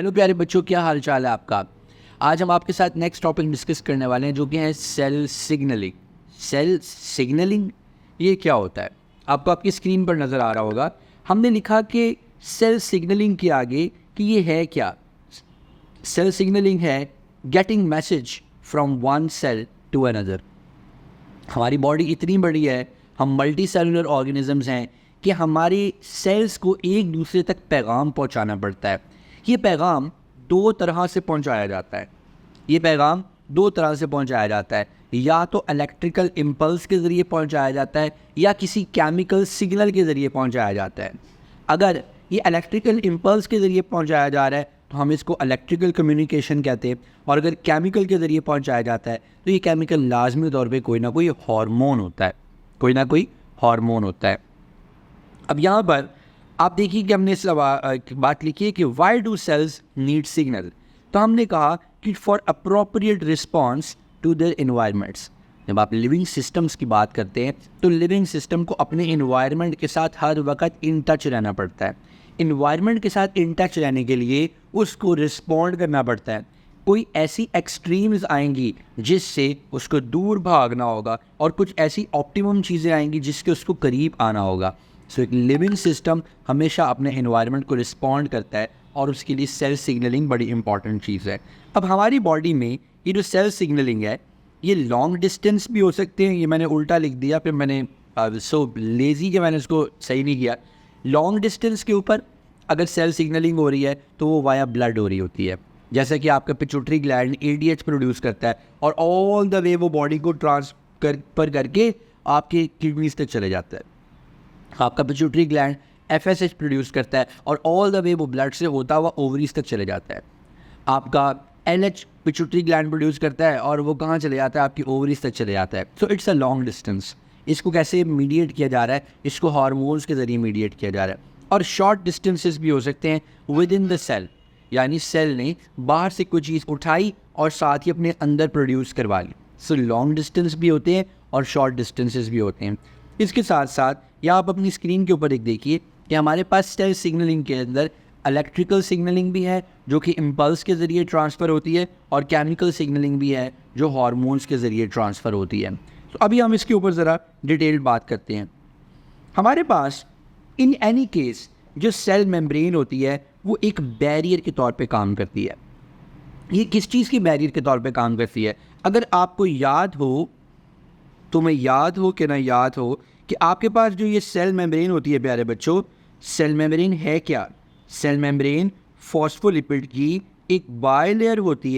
Hello प्यारे बच्चों, क्या हाल चाल है आपका। आज हम आपके साथ नेक्स्ट टॉपिक डिस्कस करने वाले हैं जो कि है सेल सिग्नलिंग। सेल सिग्नलिंग ये क्या होता है, आपको आपकी स्क्रीन पर नज़र आ रहा होगा। हमने लिखा कि सेल सिग्नलिंग के आगे कि ये है क्या। सेल सिग्नलिंग है getting message from one cell to another. हमारी बॉडी इतनी बड़ी है, हम मल्टी सेलुलर ऑर्गेनिजम्स हैं कि हमारे सेल्स को एक दूसरे तक पैगाम पहुंचाना पड़ता है। ये पैगाम दो तरह से पहुंचाया जाता है। या तो इलेक्ट्रिकल इम्पल्स के ज़रिए पहुंचाया जाता है या किसी केमिकल सिग्नल के ज़रिए पहुंचाया जाता है। अगर ये इलेक्ट्रिकल इम्पल्स के ज़रिए पहुंचाया जा रहा है तो हम इसको इलेक्ट्रिकल कम्युनिकेशन कहते हैं, और अगर केमिकल के ज़रिए पहुंचाया जाता है तो ये केमिकल लाजमी तौर पे कोई ना कोई हार्मोन होता है। अब यहाँ पर आप देखिए कि हमने बात लिखी है कि why do cells need signal. तो हमने कहा कि for appropriate response to their environments. जब आप लिविंग सिस्टम्स की बात करते हैं तो लिविंग सिस्टम को अपने इन्वायरमेंट के साथ हर वक्त इन टच रहना पड़ता है। इन्वायरमेंट के साथ इन टच रहने के लिए उसको रिस्पॉन्ड करना पड़ता है। कोई ऐसी एक्सट्रीम्स आएंगी जिससे उसको दूर भागना होगा, और कुछ ऐसी ऑप्टिमम चीज़ें आएंगी जिसके उसको करीब आना होगा। सो एक लिविंग सिस्टम हमेशा अपने इन्वायरमेंट को रिस्पॉन्ड करता है, और उसके लिए सेल सिग्नलिंग बड़ी इंपॉर्टेंट चीज़ है। अब हमारी बॉडी में ये जो सेल सिग्नलिंग है ये लॉन्ग डिस्टेंस भी हो सकते हैं। ये मैंने उल्टा लिख दिया, फिर मैंने सो लेज़ी कि मैंने उसको सही नहीं किया। लॉन्ग डिस्टेंस के ऊपर अगर सेल सिग्नलिंग हो रही है तो वो वाया ब्लड हो रही होती है। जैसा कि आपका पिट्यूटरी ग्लैंड ADH प्रोड्यूस करता है और ऑल द वे वो बॉडी को ट्रांसफर करके आपके किडनीज तक चले जाता है। आपका पिट्यूटरी ग्लैंड FSH प्रोड्यूस करता है और ऑल द वे वो ब्लड से होता हुआ ओवरीज तक चले जाता है। आपका LH पिट्यूटरी ग्लैंड प्रोड्यूस करता है और वो कहाँ चले जाता है, आपकी ओवरीज तक चले जाता है। So it's a long distance. इसको कैसे मीडिएट किया जा रहा है, इसको हार्मोन्स के ज़रिए मीडिएट किया जा रहा है। और शॉर्ट डिस्टेंसेस भी हो सकते हैं विद इन द सेल, यानी सेल ने बाहर से कोई चीज़ उठाई और साथ ही अपने अंदर प्रोड्यूस करवा ली। सो लॉन्ग डिस्टेंस भी होते हैं और शॉर्ट डिस्टेंसेस भी होते हैं। इसके साथ साथ या आप अपनी स्क्रीन के ऊपर एक देखिए कि हमारे पास सेल सिग्नलिंग के अंदर इलेक्ट्रिकल सिग्नलिंग भी है जो कि इम्पल्स के ज़रिए ट्रांसफ़र होती है, और केमिकल सिग्नलिंग भी है जो हार्मोन्स के ज़रिए ट्रांसफ़र होती है। तो अभी हम इसके ऊपर ज़रा डिटेल्ड बात करते हैं। हमारे पास इन एनी केस जो सेल मेम्ब्रेन होती है वो एक बैरियर के तौर पे काम करती है। ये किस चीज़ की बैरियर के तौर पे काम करती है? अगर आपको याद हो, तुम्हें याद हो कि ना याद हो, कि आपके पास जो ये सेल मेम्ब्रेन होती है प्यारे बच्चों, सेल मेम्ब्रेन है क्या? सेल मेम्ब्रेन फॉस्फोलिपिड की एक बायलेयर होती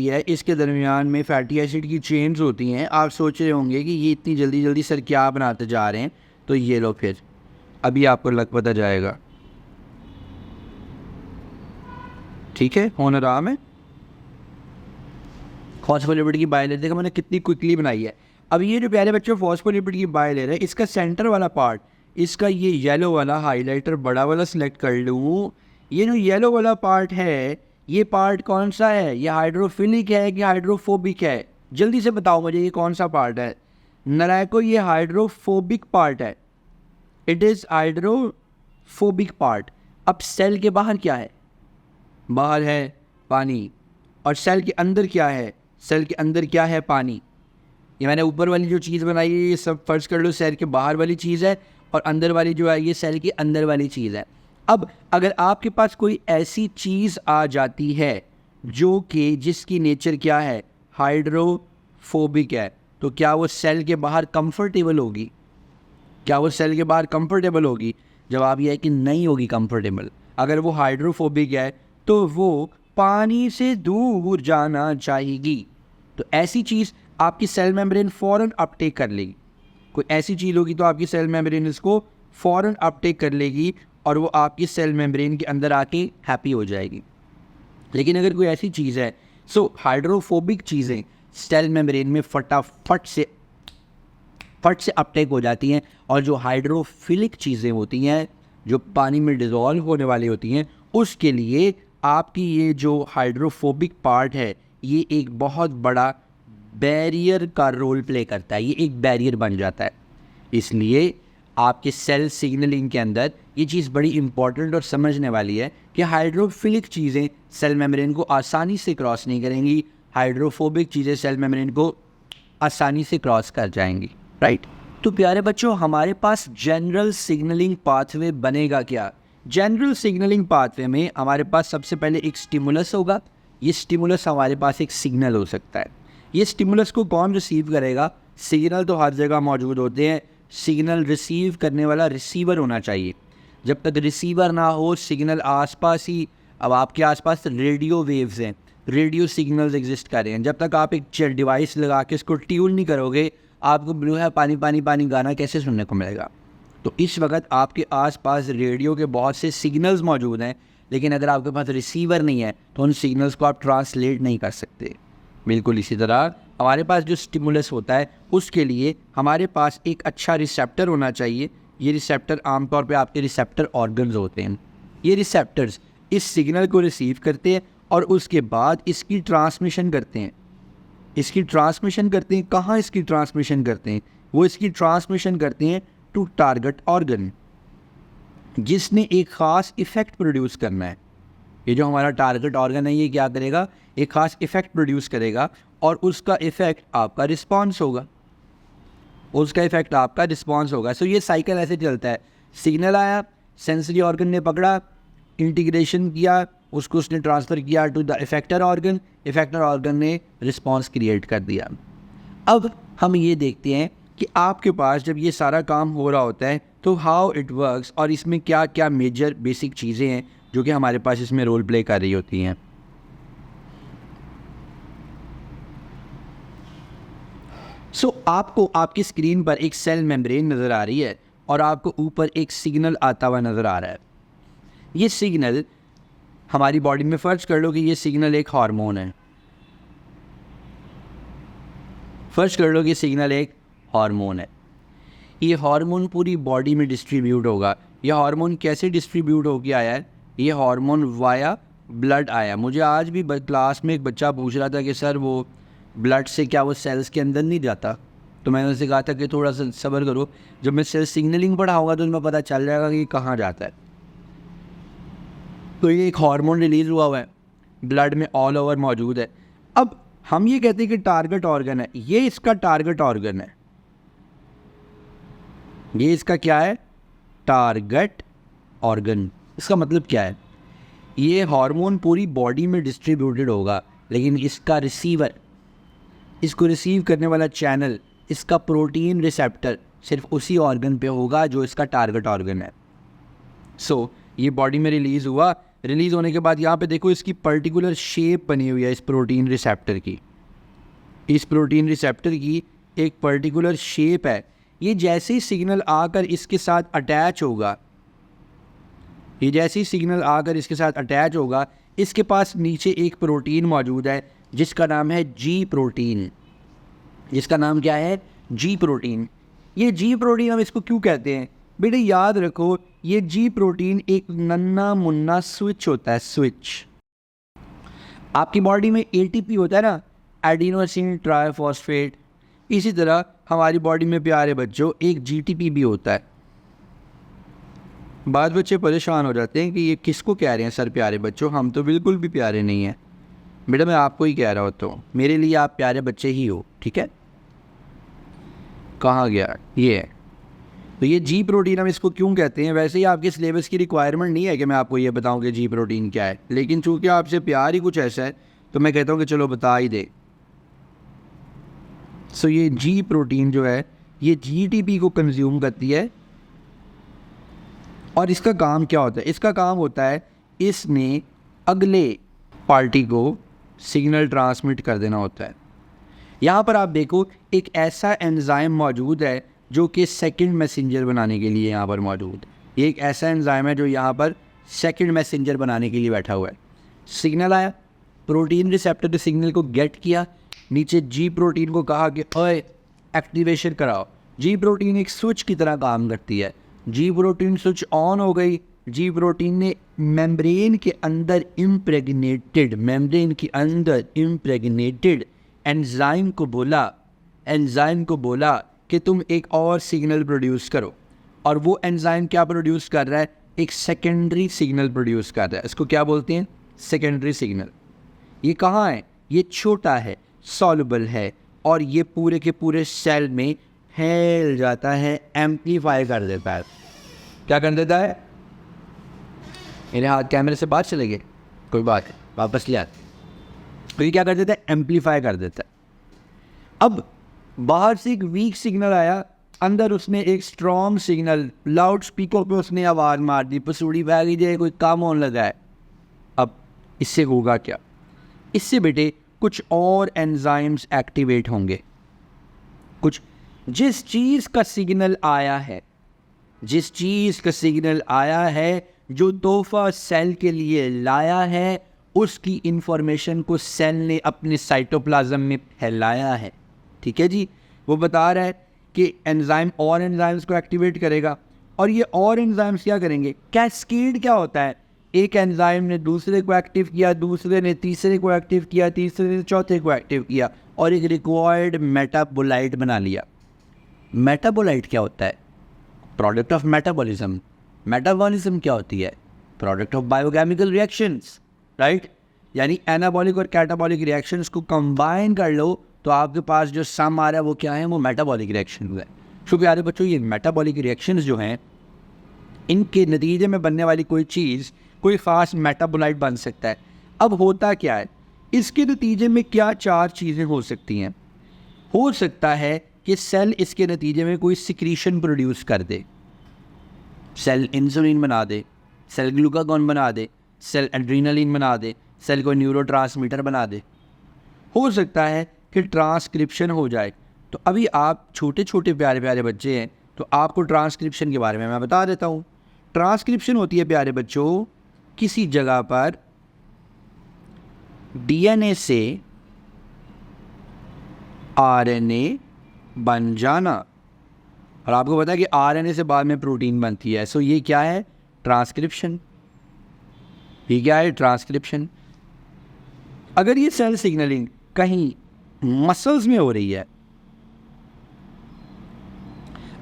है। इसके दरमियान में फैटी एसिड की चेन्स होती हैं। आप सोच रहे होंगे कि ये इतनी जल्दी जल्दी सर क्या बनाते जा रहे हैं, तो ये लो फिर अभी आपको लग पता जाएगा। ठीक है, होनर आम है। फॉस्फोलिपिड की बायलेयर देखो मैंने कितनी क्विकली बनाई है। अब ये जो प्यारे बच्चों फॉस्फोलिपिड की बायलेयर है, इसका सेंटर वाला पार्ट, इसका ये येलो वाला हाइलाइटर बड़ा वाला सिलेक्ट कर लूँ। ये जो येलो वाला पार्ट है, ये पार्ट कौन सा है? ये हाइड्रोफिलिक है कि हाइड्रोफोबिक है? जल्दी से बताओ मुझे, ये कौन सा पार्ट है? नालायको, ये हाइड्रोफोबिक पार्ट है। It is hydrophobic part. अब सेल के बाहर क्या है? बाहर है पानी। और सेल के अंदर क्या है? सेल के अंदर क्या है? पानी। ये मैंने ऊपर वाली जो चीज़ बनाई है ये सब फर्ज कर लो सेल के बाहर वाली चीज़ है, और अंदर वाली जो है ये सेल के अंदर वाली चीज़ है। अब अगर आपके पास कोई ऐसी चीज़ आ जाती है जो कि जिसकी नेचर क्या है? हाइड्रोफोबिक है, तो क्या वो सेल के बाहर कंफर्टेबल होगी? जवाब यह है कि नहीं होगी कंफर्टेबल। अगर वो हाइड्रोफोबिक है तो वो पानी से दूर जाना चाहेगी। तो ऐसी चीज़ आपकी सेल मेम्ब्रेन फ़ौरन अपटेक कर लेगी। कोई ऐसी चीज़ होगी तो आपकी सेल मेम्ब्रेन इसको फ़ौरन अपटेक कर लेगी और वो आपकी सेल मेम्ब्रेन के अंदर आके हैप्पी हो जाएगी। लेकिन अगर कोई ऐसी चीज़ है, सो हाइड्रोफोबिक चीज़ें सेल मेम्ब्रेन में फट से अपटेक हो जाती हैं, और जो हाइड्रोफिलिक चीज़ें होती हैं जो पानी में डिज़ोल्व होने वाली होती हैं, उसके लिए आपकी ये जो हाइड्रोफोबिक पार्ट है ये एक बहुत बड़ा बैरियर का रोल प्ले करता है। ये एक बैरियर बन जाता है। इसलिए आपके सेल सिग्नलिंग के अंदर ये चीज़ बड़ी इंपॉर्टेंट और समझने वाली है कि हाइड्रोफिलिक चीज़ें सेल मेम्ब्रेन को आसानी से क्रॉस नहीं करेंगी, हाइड्रोफोबिक चीज़ें सेल मेम्ब्रेन को आसानी से क्रॉस कर जाएंगी, राइट। तो प्यारे बच्चों, हमारे पास जनरल सिग्नलिंग पाथवे बनेगा क्या? जनरल सिग्नलिंग पाथवे में हमारे पास सबसे पहले एक स्टिमुलस होगा। ये स्टिमुलस हमारे पास एक सिग्नल हो सकता है। ये स्टिमुलस को कौन रिसीव करेगा? सिग्नल तो हर जगह मौजूद होते हैं, सिग्नल रिसीव करने वाला रिसीवर होना चाहिए। जब तक रिसीवर ना हो, सिग्नल आसपास ही, अब आपके आसपास रेडियो वेव्स हैं, रेडियो सिग्नल्स एग्जिस्ट कर रहे हैं, जब तक आप एक डिवाइस लगा के इसको ट्यून नहीं करोगे, आपको ब्लू है पानी पानी पानी गाना कैसे सुनने को मिलेगा? तो इस वक्त आपके आसपास रेडियो के बहुत से सिग्नल्स मौजूद हैं, लेकिन अगर आपके पास रिसीवर नहीं है तो उन सिग्नल्स को आप ट्रांसलेट नहीं कर सकते। बिल्कुल इसी तरह हमारे पास जो स्टिमुलस होता है उसके लिए हमारे पास एक अच्छा रिसेप्टर होना चाहिए। ये रिसेप्टर आमतौर पे आपके रिसेप्टर ऑर्गन्स होते हैं। ये रिसेप्टर्स इस सिग्नल को रिसीव करते हैं और उसके बाद इसकी ट्रांसमिशन करते हैं। कहाँ इसकी ट्रांसमिशन करते हैं? वो इसकी ट्रांसमिशन करते हैं टू टारगेट ऑर्गन, जिसने एक ख़ास इफ़ेक्ट प्रोड्यूस करना है। ये जो हमारा टारगेट ऑर्गन है, ये क्या करेगा? एक ख़ास इफ़ेक्ट प्रोड्यूस करेगा और उसका इफ़ेक्ट आपका रिस्पॉन्स होगा। सो ये साइकिल ऐसे चलता है। सिग्नल आया, सेंसरी ऑर्गन ने पकड़ा, इंटीग्रेशन किया, उसको उसने ट्रांसफ़र किया टू द इफेक्टर ऑर्गन ने रिस्पॉन्स क्रिएट कर दिया। अब हम ये देखते हैं कि आपके पास जब ये सारा काम हो रहा होता है तो हाउ इट वर्क्स, और इसमें क्या क्या मेजर बेसिक चीज़ें हैं जो कि हमारे पास इसमें रोल प्ले कर रही होती हैं। आपको आपकी स्क्रीन पर एक सेल मेम्ब्रेन नज़र आ रही है और आपको ऊपर एक सिग्नल आता हुआ नज़र आ रहा है। ये सिग्नल हमारी बॉडी में, फर्ज कर लो कि ये सिग्नल एक हार्मोन है। ये हार्मोन पूरी बॉडी में डिस्ट्रीब्यूट होगा। ये हार्मोन कैसे डिस्ट्रीब्यूट होके आया है? ये हार्मोन वाया ब्लड आया। मुझे आज भी क्लास में एक बच्चा पूछ रहा था कि सर वो ब्लड से क्या वो सेल्स के अंदर नहीं जाता? तो मैंने उनसे कहा था कि थोड़ा सा सब्र करो, जब मैं सेल सिग्नलिंग पढ़ाऊँगा तो तुम्हें पता चल जाएगा कि ये कहाँ जाता है। तो ये एक हार्मोन रिलीज़ हुआ है, ब्लड में ऑल ओवर मौजूद है। अब हम ये कहते हैं कि टारगेट ऑर्गन है, ये इसका टारगेट ऑर्गन है। ये इसका क्या है? Target organ. इसका मतलब क्या है? ये हार्मोन पूरी बॉडी में डिस्ट्रीब्यूटेड होगा, लेकिन इसका रिसीवर, इसको रिसीव करने वाला चैनल, इसका प्रोटीन रिसेप्टर सिर्फ उसी ऑर्गन पे होगा जो इसका टारगेट ऑर्गन है। ये बॉडी में रिलीज़ हुआ। रिलीज़ होने के बाद यहाँ पे देखो इसकी पर्टिकुलर शेप बनी हुई है इस प्रोटीन रिसेप्टर की। एक पर्टिकुलर शेप है। ये जैसे ही सिग्नल आकर इसके साथ अटैच होगा, इसके पास नीचे एक प्रोटीन मौजूद है जिसका नाम है जी प्रोटीन। जिसका नाम क्या है? जी प्रोटीन। ये जी प्रोटीन हम इसको क्यों कहते हैं? बेटे याद रखो, ये जी प्रोटीन एक नन्ना मुन्ना स्विच होता है। स्विच आपकी बॉडी में एटीपी होता है ना, एडिनोसिन ट्राइफॉस्फेट, इसी तरह हमारी बॉडी में प्यारे बच्चों एक जीटीपी भी होता है। बाद बच्चे परेशान हो जाते हैं कि ये किसको कह रहे हैं सर प्यारे बच्चों, हम तो बिल्कुल भी प्यारे नहीं हैं। बेटा मैं आपको ही कह रहा होता हूँ, मेरे लिए आप प्यारे बच्चे ही हो, ठीक है। कहाँ गया ये? तो ये जी प्रोटीन हम इसको क्यों कहते हैं? वैसे ही आपके सिलेबस की रिक्वायरमेंट नहीं है कि मैं आपको ये बताऊं कि जी प्रोटीन क्या है, लेकिन चूंकि आपसे प्यार ही कुछ ऐसा है तो मैं कहता हूं कि चलो बता ही दे। ये जी प्रोटीन जो है ये जीटीपी को कंज्यूम करती है। और इसका काम क्या होता है? इसका काम होता है इसने अगले पार्टी को सिग्नल ट्रांसमिट कर देना होता है। यहाँ पर आप देखो एक ऐसा एंजाइम मौजूद है जो कि सेकंड मैसेंजर बनाने के लिए यहाँ पर मौजूद है। ये एक ऐसा एंजाइम है जो यहाँ पर सेकंड मैसेंजर बनाने के लिए बैठा हुआ है। सिग्नल आया, प्रोटीन रिसेप्टर ने सिग्नल को गेट किया, नीचे जी प्रोटीन को कहा कि ओए एक्टिवेशन कराओ। जी प्रोटीन एक स्विच की तरह काम करती है। जी प्रोटीन स्विच ऑन हो गई। जी प्रोटीन ने मेम्ब्रेन के अंदर इम्प्रेगनेटेड एंजाइम को बोला कि तुम एक और सिग्नल प्रोड्यूस करो। और वो एंजाइम क्या प्रोड्यूस कर रहा है, एक सेकेंडरी सिग्नल प्रोड्यूस कर रहा है। इसको क्या बोलते हैं, सेकेंडरी सिग्नल। ये कहाँ है, ये छोटा है, सॉल्युबल है, और ये पूरे के पूरे सेल में फैल जाता है, एम्पलीफाई कर देता है। क्या कर देता है, मेरे हाथ कैमरे से बाहर चले गए, कोई बात है, वापस ले आते। तो ये क्या कर देता है, एम्पलीफाई कर देता है। अब बाहर से एक वीक सिग्नल आया, अंदर उसने एक स्ट्रॉन्ग सिग्नल, लाउड स्पीकर पे उसने आवाज़ मार दी, पसूड़ी बह गई जाए, कोई काम होने लगा है। अब इससे होगा क्या, इससे बेटे कुछ और एंजाइम्स एक्टिवेट होंगे। कुछ जिस चीज़ का सिग्नल आया है, जिस चीज़ का सिग्नल आया है, जो तोहफा सेल के लिए लाया है, उसकी इंफॉर्मेशन को सेल ने अपने साइटोप्लाज्म में फैलाया है। ठीक है जी, वो बता रहा है कि एंजाइम और एंजाइम्स को एक्टिवेट करेगा, और ये और एंजाइम्स क्या करेंगे, कैस्केड क्या होता है, एक एंजाइम ने दूसरे को एक्टिव किया, दूसरे ने तीसरे को एक्टिव किया, तीसरे ने चौथे को एक्टिव किया, और एक रिक्वायर्ड मेटाबोलाइट बना लिया। मेटाबोलाइट क्या होता है, प्रोडक्ट ऑफ मेटाबॉलिज्म। मेटाबॉलिज्म क्या होती है, product of biochemical reactions, right. यानी एनाबॉलिक और कैटाबॉलिक रिएक्शंस को कंबाइन कर लो तो आपके पास जो सम आ रहा है वो क्या है, वो मेटाबॉलिक रिएक्शन है। तो प्यारे बच्चों, ये मेटाबॉलिक रिएक्शंस जो हैं, इनके नतीजे में बनने वाली कोई चीज़, कोई ख़ास मेटाबोलाइट बन सकता है। अब होता क्या है, इसके नतीजे में क्या चार चीज़ें हो सकती हैं। हो सकता है कि सेल इसके नतीजे में कोई सिक्रीशन प्रोड्यूस कर दे, सेल इंसुलिन बना दे, सेल ग्लूकागॉन बना दे, सेल एड्रीनलिन बना दे, सेल को न्यूरोट्रांसमीटर बना दे। हो सकता है कि ट्रांसक्रिप्शन हो जाए। तो अभी आप छोटे छोटे प्यारे प्यारे बच्चे हैं, तो आपको ट्रांसक्रिप्शन के बारे में मैं बता देता हूँ। ट्रांसक्रिप्शन होती है प्यारे बच्चों, किसी जगह पर डीएनए से आरएनए बन जाना, और आपको पता है कि आरएनए से बाद में प्रोटीन बनती है। सो ये क्या है, ट्रांसक्रिप्शन। ये क्या है, ट्रांसक्रिप्शन। अगर ये सेल सिग्नलिंग कहीं मसल्स में हो रही है,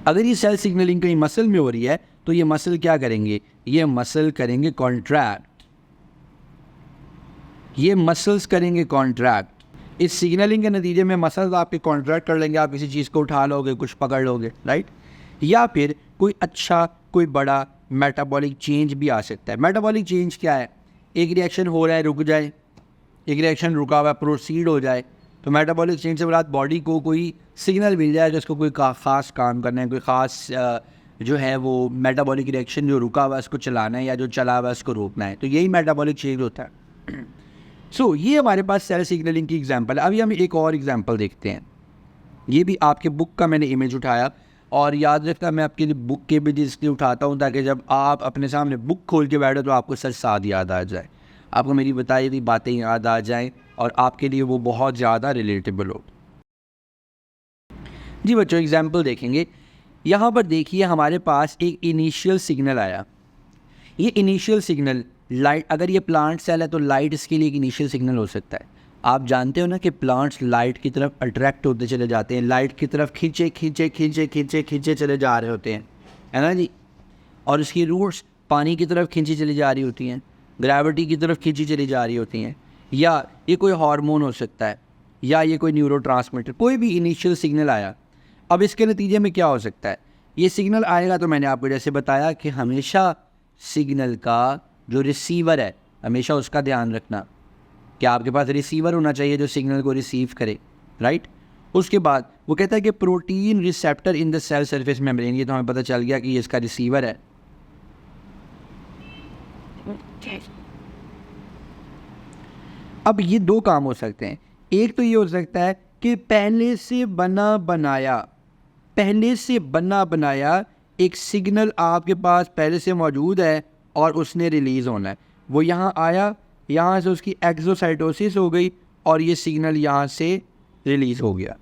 अगर ये सेल सिग्नलिंग कहीं मसल में हो रही है, तो ये मसल क्या करेंगे, ये मसल करेंगे कॉन्ट्रैक्ट, ये मसल्स करेंगे कॉन्ट्रैक्ट। इस सिग्नलिंग के नतीजे में मसल्स आपके कॉन्ट्रैक्ट कर लेंगे, आप किसी चीज़ को उठा लोगे, कुछ पकड़ लोगे, राइट। या फिर कोई अच्छा, कोई बड़ा मेटाबॉलिक चेंज भी आ सकता है। मेटाबॉलिक चेंज क्या है, एक रिएक्शन हो रहा है रुक जाए, एक रिएक्शन रुका हुआ प्रोसीड हो जाए। तो मेटाबॉलिक चेंज से बड़ा बॉडी को कोई सिग्नल मिल जाए जिसको कोई ख़ास काम करना है, कोई ख़ास जो है वो मेटाबॉलिक रिएक्शन जो रुका हुआ है उसको चलाना है, या जो चला हुआ है उसको रोकना है। तो यही मेटाबॉलिक चेंज होता है। सो ये हमारे पास सेल सिग्नलिंग की एग्जांपल है। अभी हम एक और एग्जांपल देखते हैं। ये भी आपके बुक का मैंने इमेज उठाया, और याद रखना मैं आपके लिए बुक के भी इसलिए उठाता हूँ ताकि जब आप अपने सामने बुक खोल के बैठो तो आपको सच साथ याद आ जाए, आपको मेरी बताई हुई बातें याद आ जाएं, और आपके लिए वो बहुत ज़्यादा रिलेटेबल हो। जी बच्चों, एग्जाम्पल देखेंगे। यहाँ पर देखिए हमारे पास एक इनिशियल सिग्नल आया। ये इनिशियल सिग्नल लाइट, अगर ये प्लांट सेल है तो लाइट इसके लिए एक इनिशियल सिग्नल हो सकता है। आप जानते हो ना कि प्लांट्स लाइट की तरफ अट्रैक्ट होते चले जाते हैं, लाइट की तरफ खींचे खींचे खींचे खींचे खींचे चले जा रहे होते हैं, है ना जी। और इसकी रूट्स पानी की तरफ खींची चली जा रही होती हैं, ग्रेविटी की तरफ खींची चली जा रही होती हैं, या ये कोई हार्मोन हो सकता है, या ये कोई न्यूरोट्रांसमीटर, कोई भी इनिशियल सिग्नल आया। अब इसके नतीजे में क्या हो सकता है, ये सिग्नल आएगा तो मैंने आपको जैसे बताया कि हमेशा सिग्नल का जो रिसीवर है, हमेशा उसका ध्यान रखना कि आपके पास रिसीवर होना चाहिए जो सिग्नल को रिसीव करे, राइट। उसके बाद वो कहता है कि protein receptor in the cell surface membrane, ये तो हमें पता चल गया कि ये इसका रिसीवर है। अब ये दो काम हो सकते हैं। एक तो ये हो सकता है कि पहले से बना बनाया एक सिग्नल आपके पास पहले से मौजूद है और उसने रिलीज़ होना है। वो यहाँ आया, यहाँ से उसकी एक्सोसाइटोसिस हो गई और ये सिग्नल यहाँ से रिलीज़ हो गया।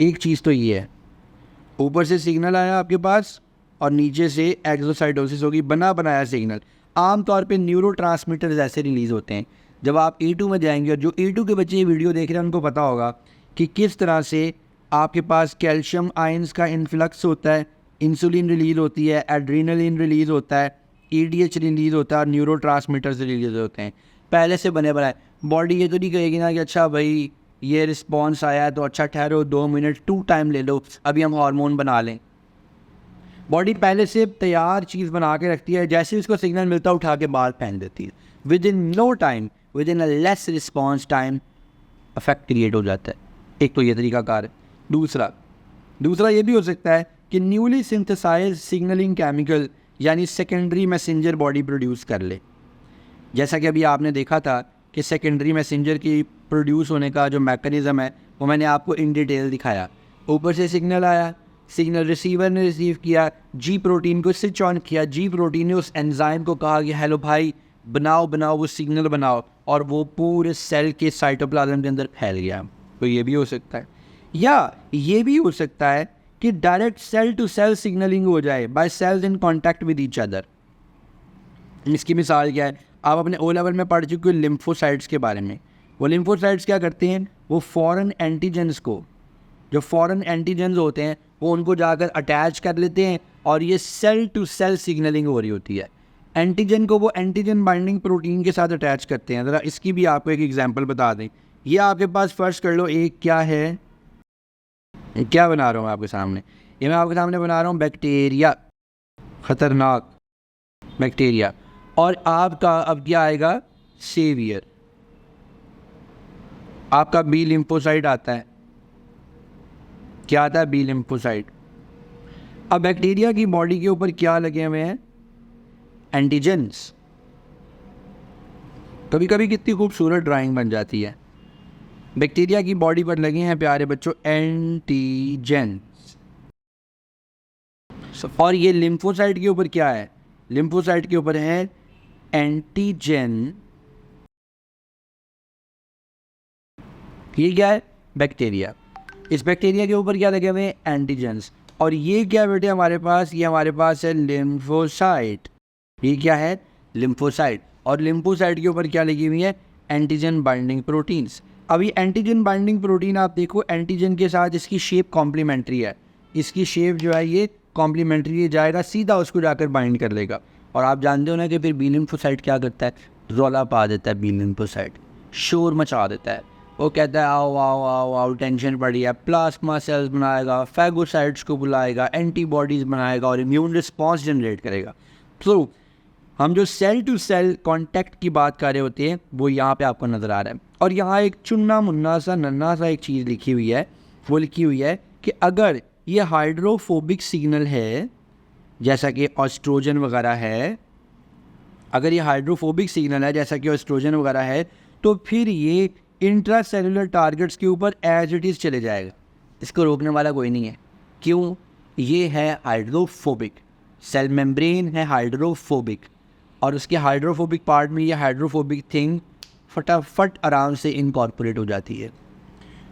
एक चीज़ तो ये है, ऊपर से सिग्नल आया आपके पास और नीचे से एक्सोसाइटोसिस होगी, बनाया सिग्नल। आमतौर पे न्यूरोट्रांसमीटर्स ऐसे रिलीज़ होते हैं। जब आप E2 में जाएंगे, और जो E2 के बच्चे ये वीडियो देख रहे हैं उनको पता होगा कि किस तरह से आपके पास कैल्शियम आयंस का इन्फ्लक्स होता है इंसुलिन रिलीज होती है, एड्रीनलिन रिलीज होता है, EDH रिलीज होता है और न्यूरोट्रांसमीटर्स रिलीज होते हैं पहले से बने बनाए। बॉडी ये तो नहीं कहेगी ना कि अच्छा भाई ये रिस्पॉन्स आया है तो अच्छा ठहरो 2 मिनट 2 टाइम ले लो, अभी हम हार्मोन बना लें। बॉडी पहले से तैयार चीज़ बना के रखती है, जैसे उसको सिग्नल मिलता है उठा के बाहर फेंक देती है। Within no time, within a less response time affect create हो जाता है। एक तो ये तरीका कार है। दूसरा ये भी हो सकता है कि न्यूली सिंथेसाइज सिग्नलिंग केमिकल यानी सेकेंडरी मैसेंजर बॉडी प्रोड्यूस कर ले। जैसा कि अभी आपने देखा था कि सेकेंडरी मैसेंजर की प्रोड्यूस होने का जो मैकेनिज़्म है वो मैंने आपको इन डिटेल दिखाया। ऊपर से सिग्नल आया, सिग्नल रिसीवर ने रिसीव किया, जी प्रोटीन को स्विच ऑन किया, जी प्रोटीन ने उस एंजाइम को कहा कि हेलो भाई बनाओ वो सिग्नल बनाओ, और वो पूरे सेल के साइटोप्लाज्म के अंदर फैल गया। तो ये भी हो सकता है। या ये भी हो सकता है कि direct cell to cell signalling हो जाए by cells in contact with each other. इसकी मिसाल क्या है, आप अपने ओ लेवल में पढ़ चुके हो लिम्फोसाइट्स के बारे में। वो लिम्फोसाइट्स क्या करते हैं, वो फॉरेन एंटीजेंस को, जो फॉरेन एंटीजेंस होते हैं वो उनको जाकर अटैच कर लेते हैं और ये सेल टू सेल सिग्नलिंग हो रही होती है। एंटीजन को वो एंटीजन बाइंडिंग प्रोटीन के साथ अटैच करते हैं। ज़रा इसकी भी आपको एक एग्जांपल बता दें। ये आपके पास फर्स्ट कर लो, एक क्या है, क्या बना रहा हूँ आपके सामने, ये मैं आपके सामने बना रहा हूँ बैक्टीरिया, ख़तरनाक बैक्टीरिया। और आपका अब क्या आएगा, सेवियर। आपका बी लिम्फोसाइट आता है, क्या आता है, बी लिम्फोसाइट। अब बैक्टीरिया की बॉडी के ऊपर क्या लगे हुए हैं, एंटीजेंस। कभी कभी कितनी खूबसूरत ड्राइंग बन जाती है। बैक्टीरिया की बॉडी पर लगे हैं प्यारे बच्चों एंटीजेंस। और ये लिम्फोसाइट के ऊपर क्या है, लिम्फोसाइट के ऊपर है एंटीजन। ये क्या है, बैक्टीरिया। इस बैक्टीरिया के ऊपर क्या लगे हुए हैं, एंटीजेंस। और ये क्या बेटे हमारे पास, ये हमारे पास है लिम्फोसाइट। ये क्या है, लिम्फोसाइट। और लिम्फोसाइट के ऊपर क्या लगी हुई है, एंटीजन बाइंडिंग प्रोटीन्स। अभी एंटीजन बाइंडिंग प्रोटीन आप देखो, एंटीजन के साथ इसकी शेप कॉम्प्लीमेंट्री है। इसकी शेप जो है ये कॉम्प्लीमेंट्री जाएगा, सीधा उसको जाकर बाइंड कर लेगा। और आप जानते हो ना कि फिर बी लिम्फोसाइट क्या करता है, रौला पा देता है। बी लिम्फोसाइट शोर मचा देता है। वो कहता है आओ आओ आओ आओ, टेंशन पड़ी है, प्लाज्मा सेल्स बनाएगा, फैगोसाइट्स को बुलाएगा, एंटीबॉडीज़ बनाएगा और इम्यून रिस्पॉन्स जनरेट करेगा। तो हम जो सेल टू सेल कांटेक्ट की बात कर रहे होते हैं वो यहाँ पे आपको नज़र आ रहा है। और यहाँ एक चुन्ना मुन्ना सा नन्ना सा एक चीज़ लिखी हुई है। वो लिखी हुई है कि अगर ये हाइड्रोफोबिक सिग्नल है, जैसा कि ऑस्ट्रोजन वगैरह है, अगर ये हाइड्रोफोबिक सिग्नल है जैसा कि ऑस्ट्रोजन वगैरह है, तो फिर ये इंट्रा सेलुलर टारगेट्स के ऊपर एज इट इज़ चले जाएगा। इसको रोकने वाला कोई नहीं है। क्यों, ये है हाइड्रोफोबिक, सेल मेम्ब्रेन है हाइड्रोफोबिक, और उसके हाइड्रोफोबिक पार्ट में ये हाइड्रोफोबिक थिंग फटाफट आराम से इनकॉर्पोरेट हो जाती है।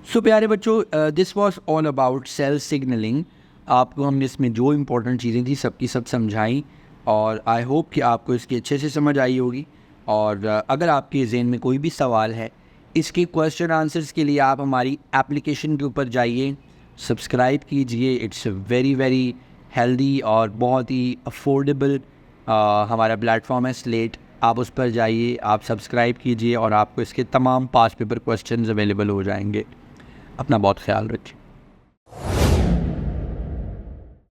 सो प्यारे बच्चों, this was all about cell signalling. आपको हमने इसमें जो इम्पोर्टेंट चीज़ें थी सबकी सब समझाई, और आई होप कि आपको इसकी अच्छे से समझ आई होगी। और अगर आपके जहन में कोई भी सवाल है, इसके क्वेश्चन आंसर्स के लिए आप हमारी एप्लीकेशन के ऊपर जाइए, सब्सक्राइब कीजिए। इट्स वेरी वेरी हेल्दी और बहुत ही अफोर्डेबल हमारा प्लेटफॉर्म है स्लेट। आप उस पर जाइए, आप सब्सक्राइब कीजिए और आपको इसके तमाम पास पेपर क्वेश्चंस अवेलेबल हो जाएंगे। अपना बहुत ख्याल रखिए।